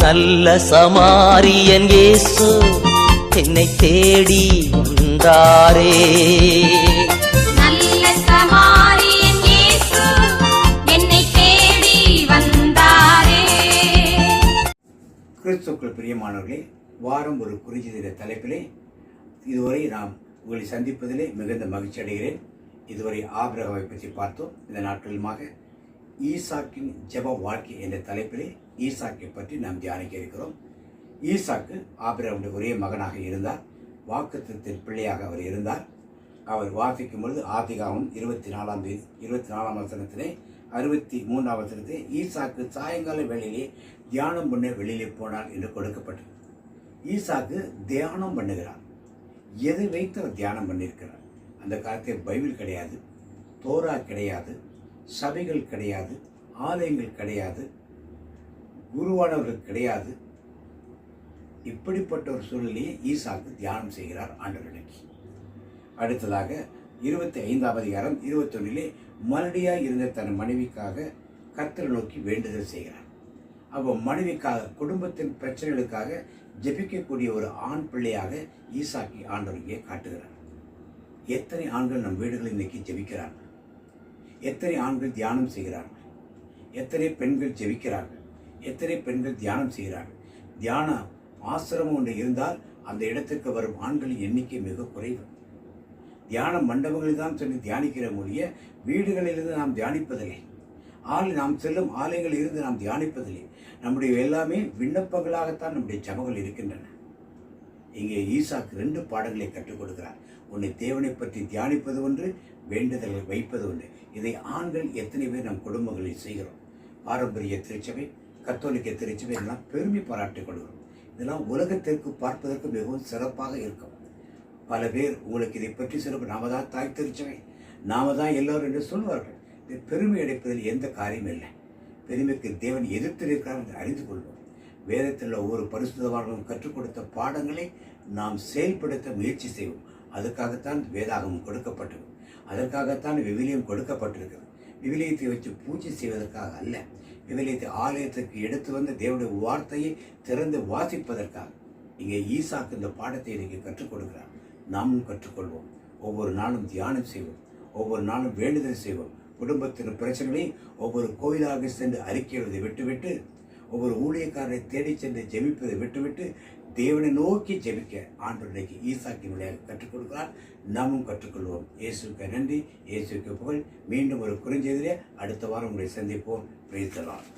நல்ல சமாரியன் இயேசு என்னை தேடி வந்தாரே. நல்ல சமாரியன் இயேசு என்னை தேடி வந்தாரே. கிறிஸ்துவுக்குள் பிரியமானவர்களே, வாரம் ஒரு குறிஞ்சி தலைப்பிலே இதுவரை நாம் உங்களை சந்திப்பதிலே மிகுந்த மகிழ்ச்சி அடைகிறேன். இதுவரை ஆபிரகாமை பற்றி பார்த்தோம். இந்த நாட்களுமாக ஈசாக்கின் ஜெப வாழ்க்கை என்ற தலைப்பிலே ஈசாக்கை பற்றி நாம் தியானிக்க இருக்கிறோம். ஈசாக்கு ஆபிரகாமுடைய ஒரே மகனாக இருந்தார். வாக்குத்தத்தத்தின் பிள்ளையாக அவர் இருந்தார். அவர் வாசிக்கும் பொழுது ஆதிகாமம் 24ஆம் வசனத்திலே 63ஆம் வசனத்திலே ஈசாக்கு சாயங்கால வேளையிலே தியானம் பண்ண வெளியிலே போனார் என்று கொடுக்கப்பட்டது. ஈசாக்கு தியானம் பண்ணுகிறார். எதை வைத்து அவர் தியானம் பண்ணியிருக்கிறார்? அந்த காலத்தில் பைபிள் கிடையாது, தோரா கிடையாது, சபைகள் கிடையாது, ஆலயங்கள் கிடையாது, குருவானவர்கள் கிடையாது. இப்படிப்பட்ட ஒரு சூழ்நிலையை ஈசாக்கு தியானம் செய்கிறார் ஆண்டவரிடத்தில். அடுத்ததாக 25ஆம் அதிகாரம் 21 மலடியாய் இருந்த தன் மனைவிக்காக கர்த்தரை நோக்கி வேண்டுதல் செய்கிறார். அப்போ மனைவிக்காக, குடும்பத்தின் பிரச்சனைகளுக்காக ஜெபிக்கக்கூடிய ஒரு ஆண் பிள்ளையாக ஈசாக்கி ஆண்டவரையே காட்டுகிறார். எத்தனை ஆண்கள் நம் வீடுகளில் இன்னைக்கு ஜெபிக்கிறார்கள்? எத்தனை ஆண்கள் தியானம் செய்கிறார்கள்? எத்தனை பெண்கள் ஜெபிக்கிறார்கள்? எத்தனை பெண்கள் தியானம் செய்கிறார்கள்? தியான ஆசிரமம் ஒன்று இருந்தால் அந்த இடத்திற்கு வரும் ஆண்களின் எண்ணிக்கை மிக குறைவு. தியான மண்டபங்களில் தான் சொல்லி தியானிக்கிற மொழிய வீடுகளிலிருந்து நாம் தியானிப்பதில்லை. நாம் செல்லும் ஆலயங்களில் இருந்து நாம் தியானிப்பதில்லை. நம்முடைய எல்லாமே விண்ணப்பங்களாகத்தான் நம்முடைய ஜெபங்கள் இருக்கின்றன. இங்கே ஈசாக்கு 2 பாடங்களை கற்றுக் கொடுக்கிறார். உன்னை தேவனை பற்றி தியானிப்பது ஒன்று, வேண்டுதல்களை வைப்பது ஒன்று. இதை ஆண்கள் எத்தனை பேர் நம் குடும்பங்களில் செய்கிறோம்? பாரம்பரிய திருச்சபை, கத்தோலிக்க திருச்சபை எல்லாம் பெருமை பாராட்டிக் கொள்கிறோம். இதெல்லாம் உலகத்திற்கு பார்ப்பதற்கு மிகவும் சிறப்பாக இருக்கும். பல பேர் உங்களுக்கு இதை பற்றி சிறப்பு, நாம தான் தாய் திருச்சபை, நாம தான் எல்லோரும் என்று சொல்வார்கள். இது பெருமை அடைப்பதில் எந்த காரியமும் இல்லை. பெருமைக்கு தேவன் எதிர்த்திருக்கிறார் என்று அறிந்து கொள்வோம். வேதத்தில் ஒவ்வொரு பரிசுத்தவான்களும் கற்றுக் கொடுத்த பாடங்களை நாம் செயல்படுத்த முயற்சி செய்வோம். அதுக்காகத்தான் வேதாகமம் கொடுக்கப்பட்டது. அதற்காகத்தான் விவிலியம் கொடுக்கப்பட்டிருக்கிறது. விவிலியத்தை வச்சு பூஜை செய்வதற்காக அல்ல. விவிலியத்தை ஆலயத்திற்கு எடுத்து வந்து தேவனுடைய வார்த்தையை திறந்து வாசிப்பதற்காக. இங்கே ஈசாக்கு இந்த பாடத்தை இன்னைக்கு கற்றுக் கொடுக்கிறார். நாமும் கற்றுக்கொள்வோம். ஒவ்வொரு நாளும் தியானம் செய்வோம். ஒவ்வொரு நாளும் வேண்டுதல் செய்வோம். குடும்பத்தின் பிரச்சனைகளை ஒவ்வொரு கோயிலாக சென்று அறிக்கையிடுவதை விட்டுவிட்டு, ஒவ்வொரு ஊழியக்காரரை தேடி சென்று ஜெபிப்பதை விட்டுவிட்டு தேவனை நோக்கி ஜெபிக்க ஆண்டவருக்கு ஈசாக்கின் வழியாக கற்றுக் கொடுக்கிறார். நாமும் கற்றுக்கொள்வோம். இயேசுக்கு நன்றி, இயேசுக்கு புகழ். மீண்டும் ஒரு குறுஞ்செய்திலே அடுத்த வாரம் உங்களை சந்திப்போம். Praise the Lord.